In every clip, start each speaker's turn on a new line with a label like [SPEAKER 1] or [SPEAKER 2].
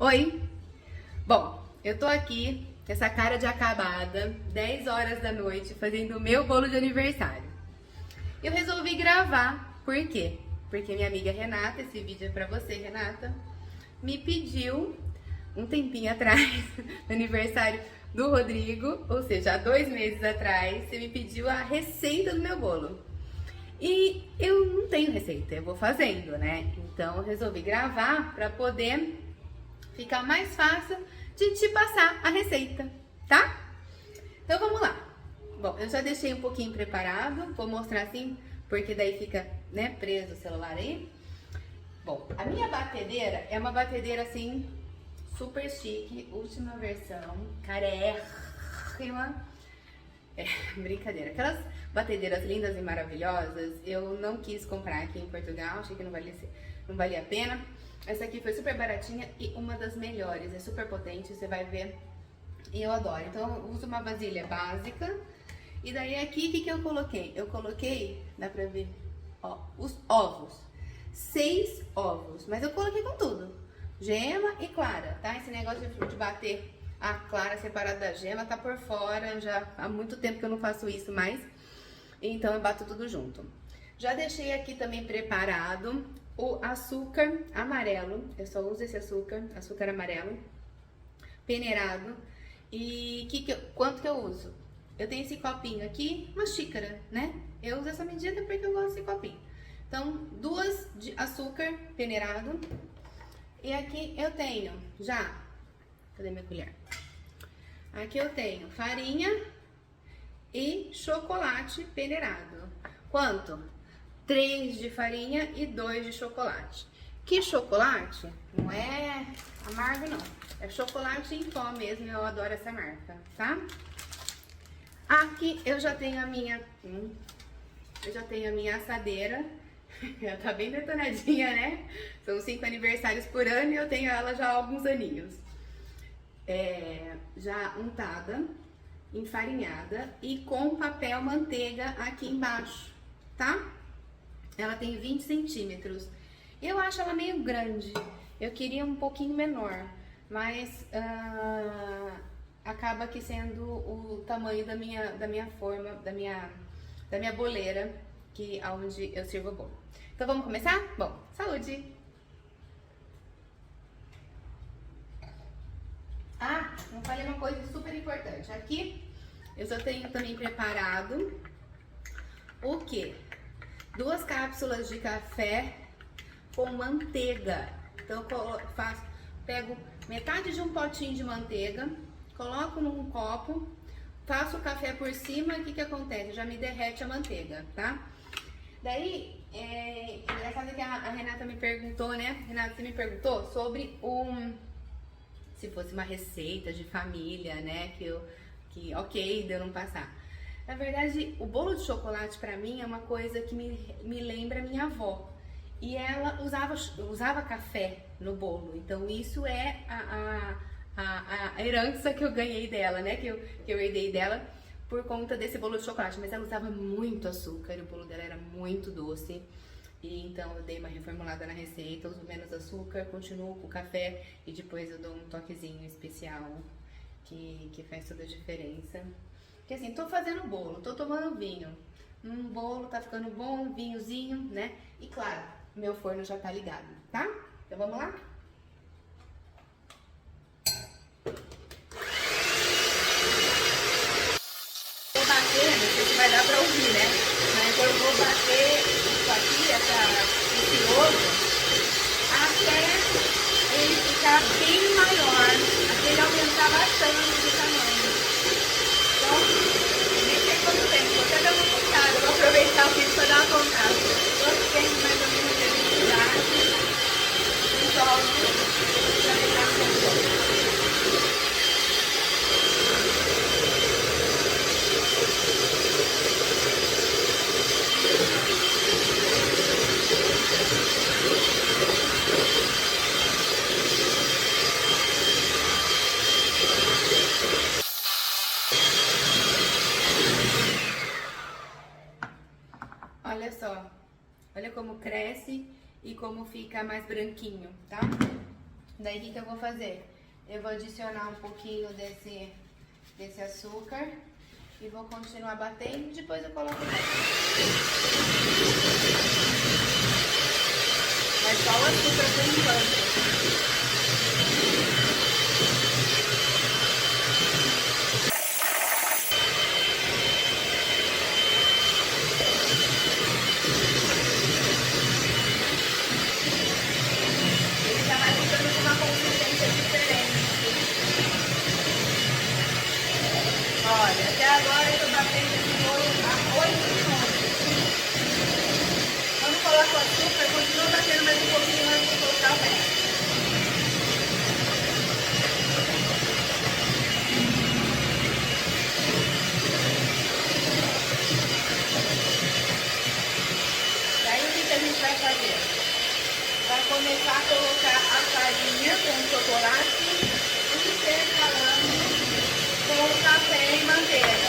[SPEAKER 1] Oi! Bom, eu tô aqui com essa cara de acabada, 10 horas da noite, fazendo o meu bolo de aniversário. Eu resolvi gravar, por quê? Porque minha amiga Renata, esse vídeo é pra você, Renata, me pediu um tempinho atrás, no aniversário do Rodrigo, ou seja, há 2 meses atrás, você me pediu a receita do meu bolo. E eu não tenho receita, eu vou fazendo, né? Então eu resolvi gravar pra poder ficar mais fácil de te passar a receita, tá? Então vamos lá. Bom, eu já deixei um pouquinho preparado, vou mostrar assim, porque daí fica, né, preso o celular aí. Bom, a minha batedeira é uma batedeira assim, super chique, última versão, carérrima. É, brincadeira. Aquelas batedeiras lindas e maravilhosas, eu não quis comprar aqui em Portugal, achei que não valia a pena. Essa aqui foi super baratinha e uma das melhores, é super potente, você vai ver, e eu adoro. Então eu uso uma vasilha básica, e daí aqui o que eu coloquei? Eu coloquei, dá pra ver, ó, os ovos, 6 ovos, mas eu coloquei com tudo, gema e clara, tá? Esse negócio de bater a clara separada da gema tá por fora, já há muito tempo que eu não faço isso mais, então eu bato tudo junto. Já deixei aqui também preparado o açúcar amarelo, eu só uso esse açúcar amarelo, peneirado. E quanto que eu uso? Eu tenho esse copinho aqui, uma xícara, né? Eu uso essa medida porque eu gosto desse copinho. Então, 2 de açúcar peneirado. E aqui eu tenho já, cadê minha colher? Aqui eu tenho farinha e chocolate peneirado. Quanto? 3 de farinha e 2 de chocolate. Que chocolate não é amargo não, é chocolate em pó mesmo, eu adoro essa marca, tá? Aqui eu já tenho a minha, assadeira, ela tá bem detonadinha, né? São 5 aniversários por ano e eu tenho ela já há alguns aninhos. Já untada, enfarinhada e com papel manteiga aqui embaixo, tá? Ela tem 20 centímetros. Eu acho ela meio grande. Eu queria um pouquinho menor, mas acaba que sendo o tamanho da minha forma, da minha boleira, que aonde eu sirvo o bolo. Então vamos começar? Bom, saúde! Ah, não falei uma coisa super importante. Aqui eu já tenho também preparado o quê? 2 cápsulas de café com manteiga. Então eu pego metade de um potinho de manteiga, coloco num copo, faço o café por cima, e o que acontece? Já me derrete a manteiga, tá? Daí, engraçado que a Renata me perguntou, né? Renata, você me perguntou sobre se fosse uma receita de família, né? Que ok, deu não passar. Na verdade, o bolo de chocolate pra mim é uma coisa que me lembra minha avó. E ela usava café no bolo. Então isso é a herança que eu ganhei dela, né? Que eu herdei dela por conta desse bolo de chocolate. Mas ela usava muito açúcar e o bolo dela era muito doce. E então eu dei uma reformulada na receita, uso menos açúcar, continuo com o café e depois eu dou um toquezinho especial que faz toda a diferença. Porque assim, tô fazendo bolo, tô tomando vinho. Bolo tá ficando bom, vinhozinho, né? E claro, meu forno já tá ligado, tá? Então vamos lá? Vou bater, não sei se vai dar pra ouvir, né? Mas eu vou bater isso aqui, esse ovo, até ele ficar bem maior, até ele aumentar bastante de tamanho. Então, nem sei quanto tempo, vou até dar uma contada, vou aproveitar o vídeo para dar uma contada. Quanto tempo mais ou menos de velocidade, os ovos, para deixar com olha só, olha como cresce e como fica mais branquinho, tá? Daí o que eu vou fazer? Eu vou adicionar um pouquinho desse açúcar e vou continuar batendo, depois eu coloco o café. Mas só o açúcar por enquanto. Olha, até agora eu tô batendo esse bolo há 8 minutos. Quando coloco o açúcar, continua batendo mais um pouquinho antes de colocar o resto. Daí o que a gente vai fazer? Vai começar a colocar a farinha com chocolate intercalando com café e manteiga.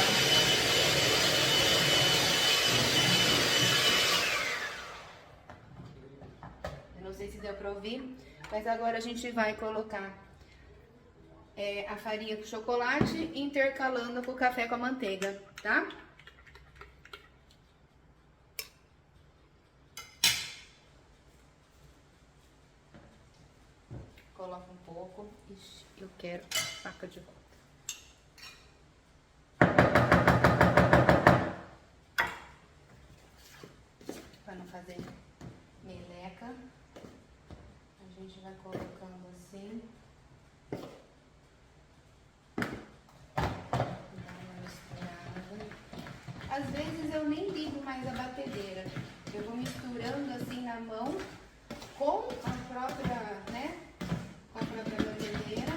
[SPEAKER 1] Eu não sei se deu para ouvir, mas agora a gente vai colocar a farinha com chocolate intercalando com o café com a manteiga, tá? Coloca um pouco. Ixi, eu quero faca de volta. Para não fazer meleca, a gente vai colocando assim. Dá uma misturada. Às vezes eu nem ligo mais a batedeira. Eu vou misturando assim na mão com a própria, né? Com a própria batedeira.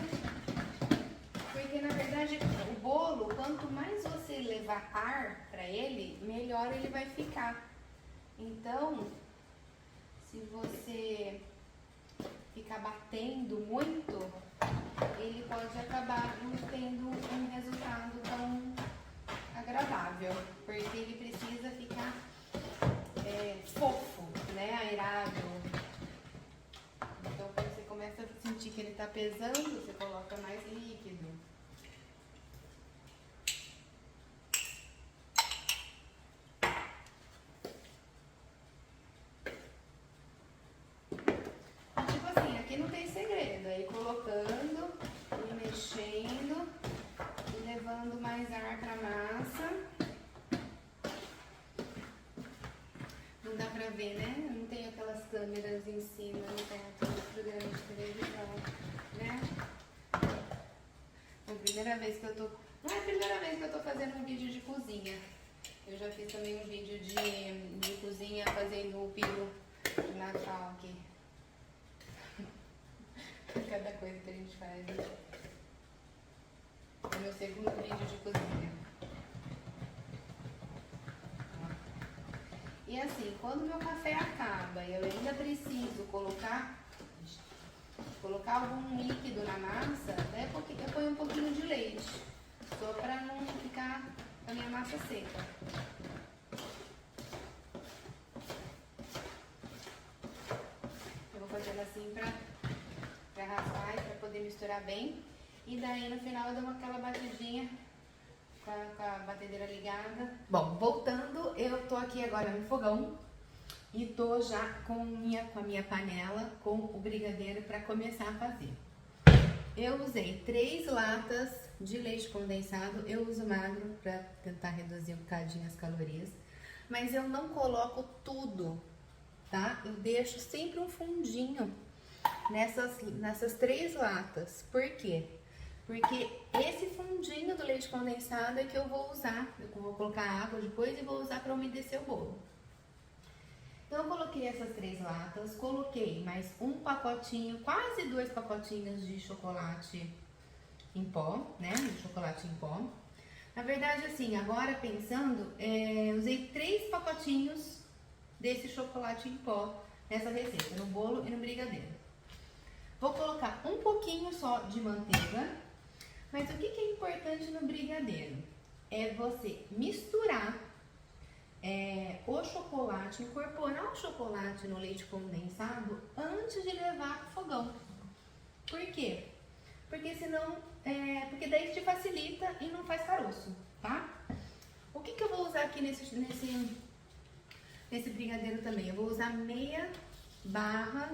[SPEAKER 1] Porque na verdade o bolo, quanto mais você levar ar para ele, melhor ele vai ficar. Então, se você ficar batendo muito, ele pode acabar não tendo um resultado tão agradável, porque ele precisa ficar fofo, né, aerado. Então, quando você começa a sentir que ele está pesando, você coloca mais líquido. Não tem segredo, aí colocando e mexendo e levando mais ar para a massa. Não dá pra ver, né? Não tem aquelas câmeras em cima, não tem aqueles programas de televisão, né? É a primeira vez que eu tô... Não é a primeira vez que eu tô fazendo um vídeo de cozinha. Eu já fiz também um vídeo de cozinha fazendo o peru de Natal aqui. Cada coisa que a gente faz. É o meu segundo vídeo de cozinha. E assim, quando meu café acaba e eu ainda preciso colocar algum líquido na massa, até porque eu ponho um pouquinho de leite, só para não ficar a minha massa seca. Eu vou fazendo assim para raspar e para poder misturar bem. E daí no final eu dou aquela batidinha com a batedeira ligada. Bom, voltando, eu tô aqui agora no fogão e tô já com a minha panela com o brigadeiro para começar a fazer. Eu usei 3 latas de leite condensado, eu uso magro para tentar reduzir um bocadinho as calorias, mas eu não coloco tudo, tá? Eu deixo sempre um fundinho nessas 3 latas. Por quê? Porque esse fundinho do leite condensado é que eu vou usar. Eu vou colocar água depois e vou usar para umedecer o bolo. Então eu coloquei essas 3 latas, coloquei mais um pacotinho, quase 2 pacotinhos de chocolate em pó, né? De chocolate em pó. Na verdade, assim, agora pensando, usei 3 pacotinhos desse chocolate em pó nessa receita, no bolo e no brigadeiro. Vou colocar um pouquinho só de manteiga, mas o que é importante no brigadeiro? É você misturar o chocolate, incorporar o chocolate no leite condensado antes de levar para o fogão. Por quê? Porque senão, porque daí te facilita e não faz caroço, tá? O que eu vou usar aqui nesse brigadeiro também? Eu vou usar meia barra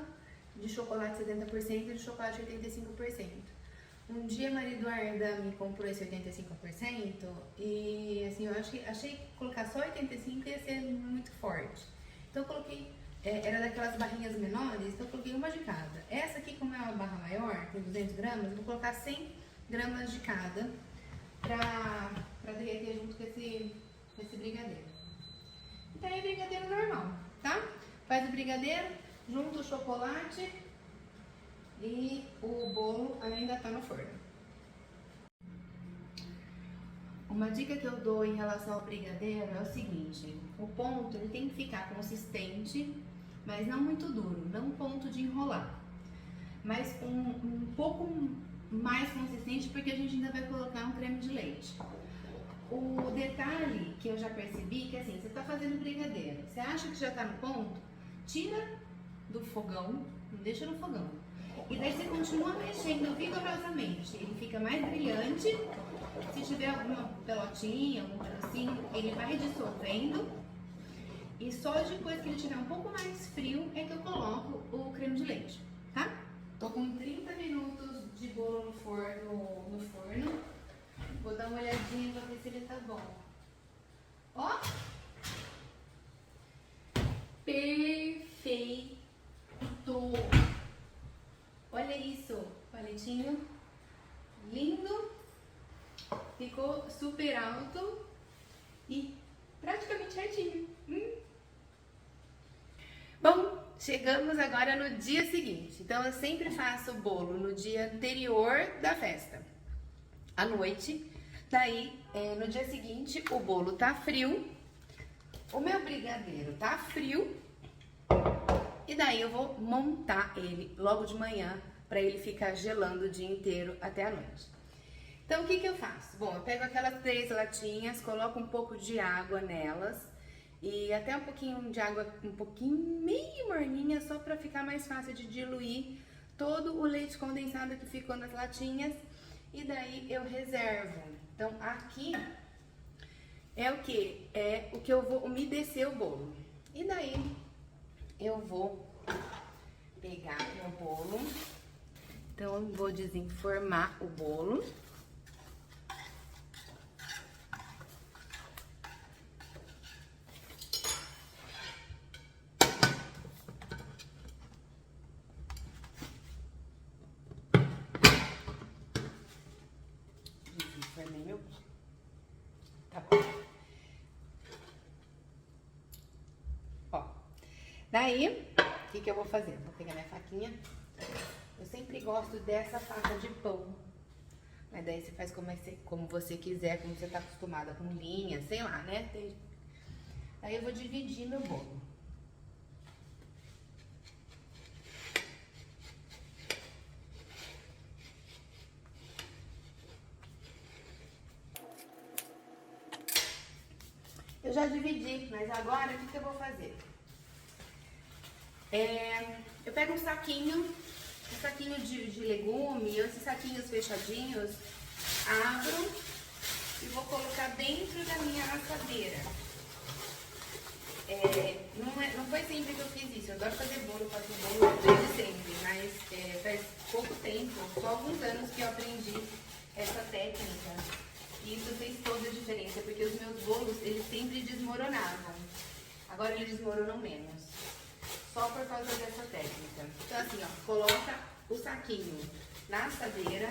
[SPEAKER 1] de chocolate 70% e de chocolate 85%. Um dia a Maria Eduarda me comprou esse 85% e assim, achei que colocar só 85% ia ser muito forte. Então eu coloquei, era daquelas barrinhas menores, então eu coloquei uma de cada. Essa aqui, como é uma barra maior, tem 200 gramas, eu vou colocar 100 gramas de cada pra derreter junto com esse brigadeiro. Então é brigadeiro normal, tá? Faz o brigadeiro, junta o chocolate e o bolo ainda tá no forno. Uma dica que eu dou em relação ao brigadeiro é o seguinte: o ponto ele tem que ficar consistente, mas não muito duro, não ponto de enrolar, mas um pouco mais consistente, porque a gente ainda vai colocar um creme de leite. O detalhe que eu já percebi que assim, você tá fazendo brigadeiro, você acha que já tá no ponto, tira do fogão, não deixa no fogão. E daí você continua mexendo vigorosamente, ele fica mais brilhante. Se tiver alguma pelotinha, algum pedacinho, ele vai dissolvendo. E só depois que ele estiver um pouco mais frio é que eu coloco o creme de leite, tá? Tô com 30 minutos de bolo no forno. Vou dar uma olhadinha pra ver se ele tá bom. Ó! Perfeito! Olha isso, palitinho lindo, ficou super alto e praticamente certinho. Bom, chegamos agora no dia seguinte. Então eu sempre faço o bolo no dia anterior da festa, à noite. Daí, no dia seguinte, o bolo tá frio, o meu brigadeiro tá frio. E daí eu vou montar ele logo de manhã para ele ficar gelando o dia inteiro até a noite. Então o que eu faço? Bom, eu pego aquelas 3 latinhas, coloco um pouco de água nelas e até um pouquinho de água, um pouquinho meio morninha, só para ficar mais fácil de diluir todo o leite condensado que ficou nas latinhas. E daí eu reservo. Então aqui é o que? É o que eu vou umedecer o bolo. E daí eu vou pegar meu bolo, então eu vou desenformar o bolo. Desenformei meu bolo. Tá bom. Daí, o que eu vou fazer? Vou pegar minha faquinha. Eu sempre gosto dessa faca de pão. Mas daí você faz como você quiser, como você tá acostumada, com linha, sei lá, né? Aí eu vou dividir meu bolo. Eu já dividi, mas agora o que eu vou fazer? Eu pego um saquinho de legume, ou esses saquinhos fechadinhos, abro e vou colocar dentro da minha assadeira. Não foi sempre que eu fiz isso, eu adoro fazer bolo, faço bolo desde sempre, mas faz pouco tempo, só alguns anos que eu aprendi essa técnica. E isso fez toda a diferença, porque os meus bolos, eles sempre desmoronavam. Agora eles desmoronam menos. Só por causa dessa técnica. Então assim, ó, coloca o saquinho na assadeira,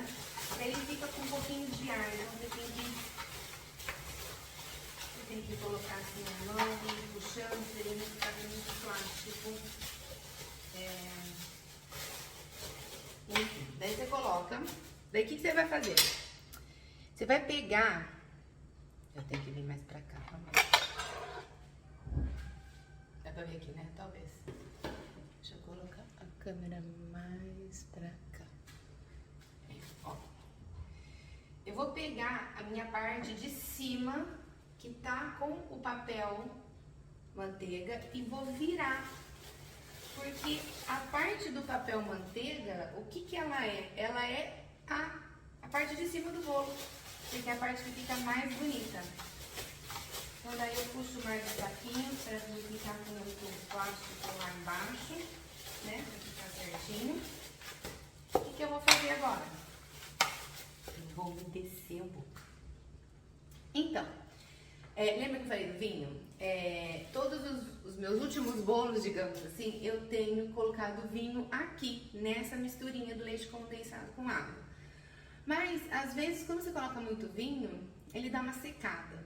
[SPEAKER 1] ele fica com um pouquinho de ar, então você tem que colocar assim a mão e puxando, pra ele não ficar muito plástico. Enfim, daí você coloca. Daí o que você vai fazer? Você vai pegar... Eu tenho que vir mais pra cá, dá pra ver aqui, né? Talvez. Deixa eu colocar a câmera mais pra cá. Ó. Eu vou pegar a minha parte de cima, que tá com o papel manteiga, e vou virar Porque a parte do papel manteiga, o que que ela é? Ela é a parte de cima do bolo, porque é a parte que fica mais bonita. Então daí eu puxo mais o saquinho para não ficar com muito plástico lá embaixo, né? Pra ficar certinho. O que que eu vou fazer agora? Eu vou umedecer o bolo. Então, lembra que eu falei do vinho? Todos os meus últimos bolos, digamos assim, eu tenho colocado vinho aqui, nessa misturinha do leite condensado com água. Mas, às vezes, quando você coloca muito vinho, ele dá uma secada.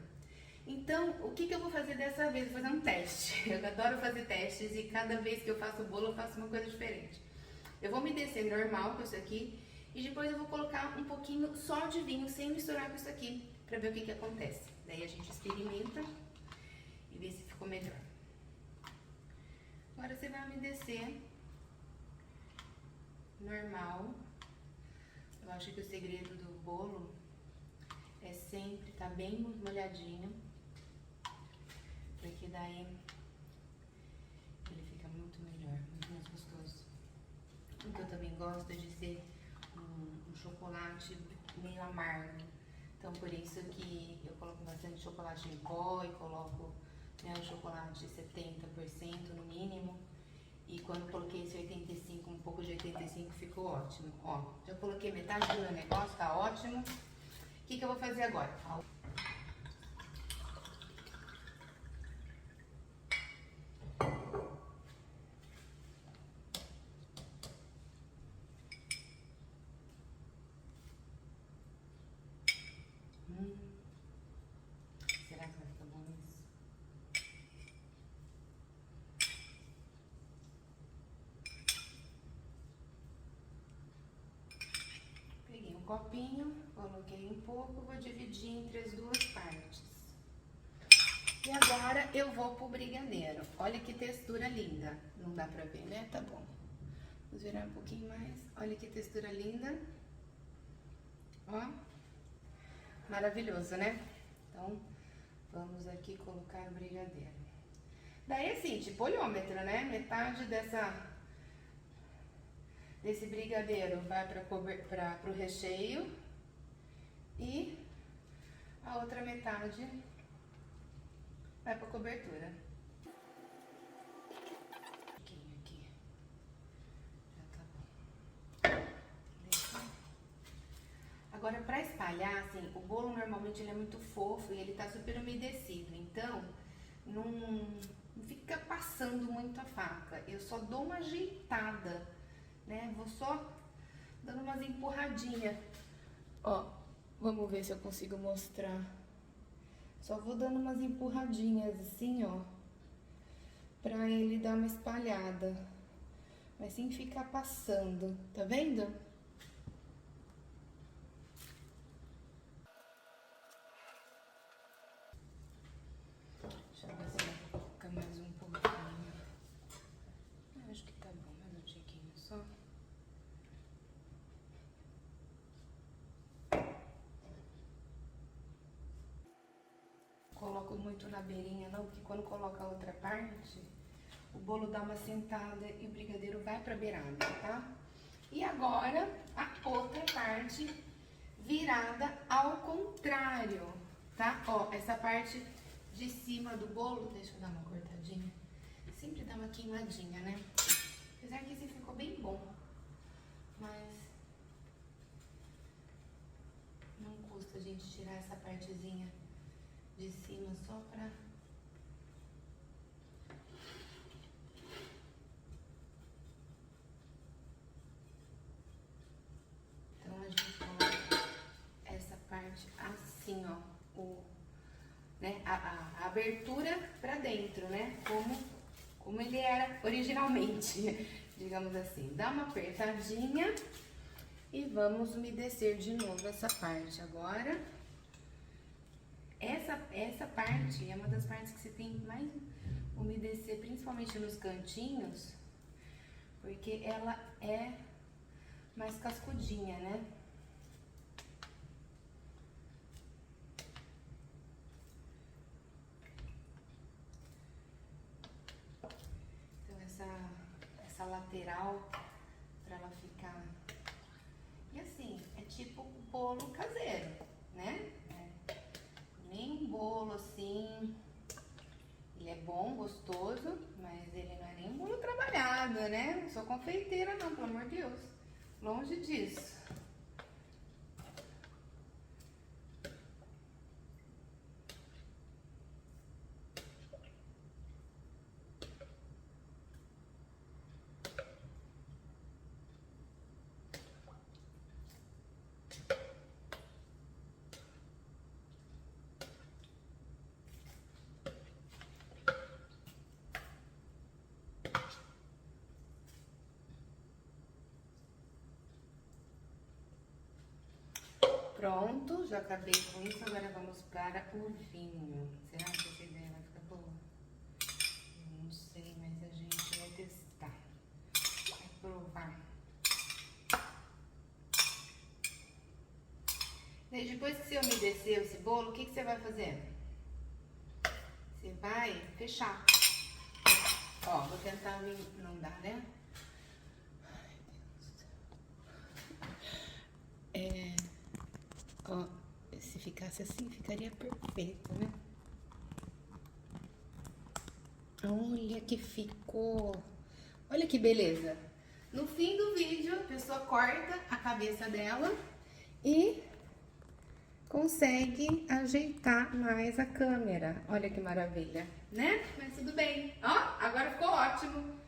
[SPEAKER 1] Então, o que que eu vou fazer dessa vez? Vou fazer um teste. Eu adoro fazer testes e cada vez que eu faço o bolo, eu faço uma coisa diferente. Eu vou umedecer normal com isso aqui e depois eu vou colocar um pouquinho só de vinho, sem misturar com isso aqui, pra ver o que que acontece. Daí a gente experimenta e vê se ficou melhor. Agora você vai umedecer normal. Eu acho que o segredo do bolo é sempre estar bem molhadinho, porque daí ele fica muito melhor, muito mais gostoso. O que eu também gosto é de ser um chocolate meio amargo. Então por isso que eu coloco bastante chocolate em pó e coloco, né, o chocolate 70% no mínimo. E quando eu coloquei esse 85, um pouco de 85, ficou ótimo. Ó, já coloquei metade do meu negócio, tá ótimo. O que que eu vou fazer agora? Será que vai ficar bom isso? Peguei um copinho, coloquei um pouco, vou dividir entre as duas partes. E agora eu vou pro brigadeiro. Olha que textura linda. Não dá pra ver, né? Tá bom. Vamos virar um pouquinho mais. Olha que textura linda. Ó. Maravilhoso, né? Então, vamos aqui colocar o brigadeiro. Daí assim, tipo olhômetro, né? Metade desse brigadeiro vai para pro recheio e a outra metade vai pra cobertura. Um pouquinho aqui. Já tá bom. Beleza? Agora, pra espalhar, assim, o bolo normalmente ele é muito fofo e ele tá super umedecido. Então, não fica passando muito a faca. Eu só dou uma ajeitada, né? Vou só dando umas empurradinhas. Ó, vamos ver se eu consigo mostrar. Só vou dando umas empurradinhas assim, ó, pra ele dar uma espalhada. Mas sem ficar passando, tá vendo? Deixa eu ver se eu vou colocar mais um pouquinho. Eu acho que tá bom, mais um tiquinho só. Coloco muito na beirinha não, porque quando coloca a outra parte, o bolo dá uma sentada e o brigadeiro vai pra beirada, tá? E agora, a outra parte virada ao contrário, tá? Ó, essa parte de cima do bolo, deixa eu dar uma cortadinha. Sempre dá uma queimadinha, né? Apesar que esse ficou bem bom, mas não custa a gente tirar essa partezinha de cima só pra... Então a gente coloca essa parte assim, ó, né, a abertura pra dentro, né, como ele era originalmente, digamos assim. Dá uma apertadinha e vamos umedecer de novo essa parte agora. Essa parte é uma das partes que você tem que mais umedecer, principalmente nos cantinhos, porque ela é mais cascudinha, né? Então bolo caseiro, né? Nem um bolo assim. Ele é bom, gostoso, mas ele não é nem um bolo trabalhado, né? Não sou confeiteira não, pelo amor de Deus. Longe disso. Pronto, já acabei com isso, agora vamos para o vinho. Será que essa ideia vai ficar boa? Eu não sei, mas a gente vai testar. Vai provar. Daí, depois que você umedeceu esse bolo, o que você vai fazer? Você vai fechar. Ó, vou tentar, não dá, né? Ai, Deus do céu. Ó, se ficasse assim, ficaria perfeito, né? Olha que ficou. Olha que beleza. No fim do vídeo, a pessoa corta a cabeça dela e consegue ajeitar mais a câmera. Olha que maravilha, né? Mas tudo bem. Ó, agora ficou ótimo.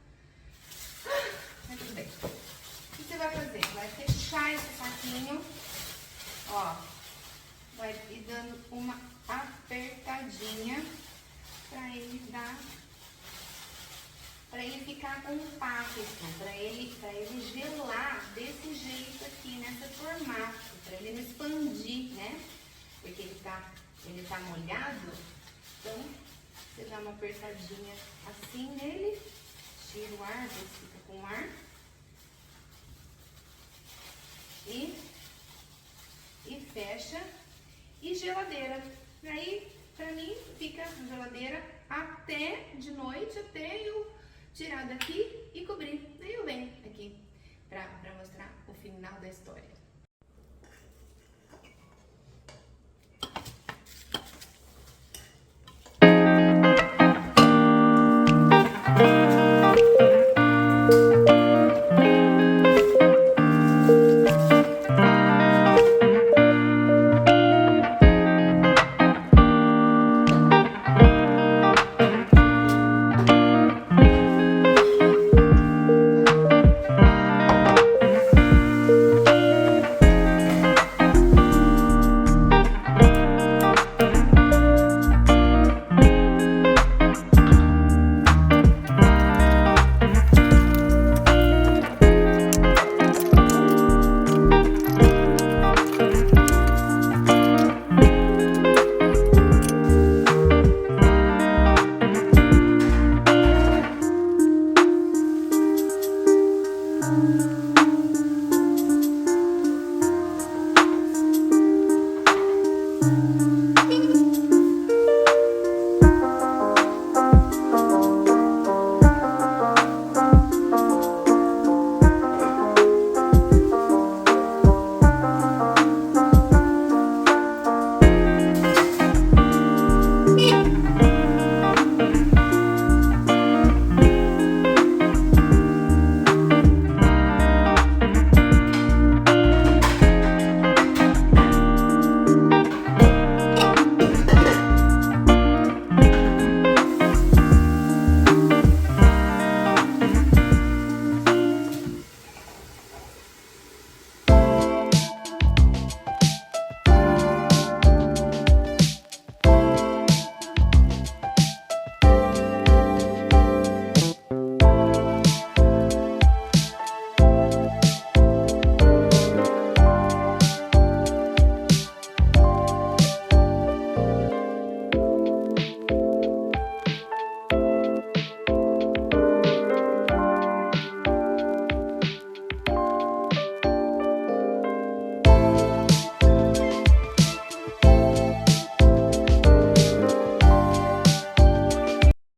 [SPEAKER 1] Mas tudo bem. O que você vai fazer? Vai fechar esse saquinho. Ó, vai ir dando uma apertadinha pra ele dar, pra ele ficar compacto, pra ele gelar desse jeito aqui, nesse formato, pra ele não expandir, né? Porque ele tá molhado, então você dá uma apertadinha assim nele, tira o ar, você fica com ar e fecha. E geladeira. Aí, pra mim, fica na geladeira até de noite, até eu tirar daqui e cobrir. Daí eu venho aqui pra mostrar o final da história.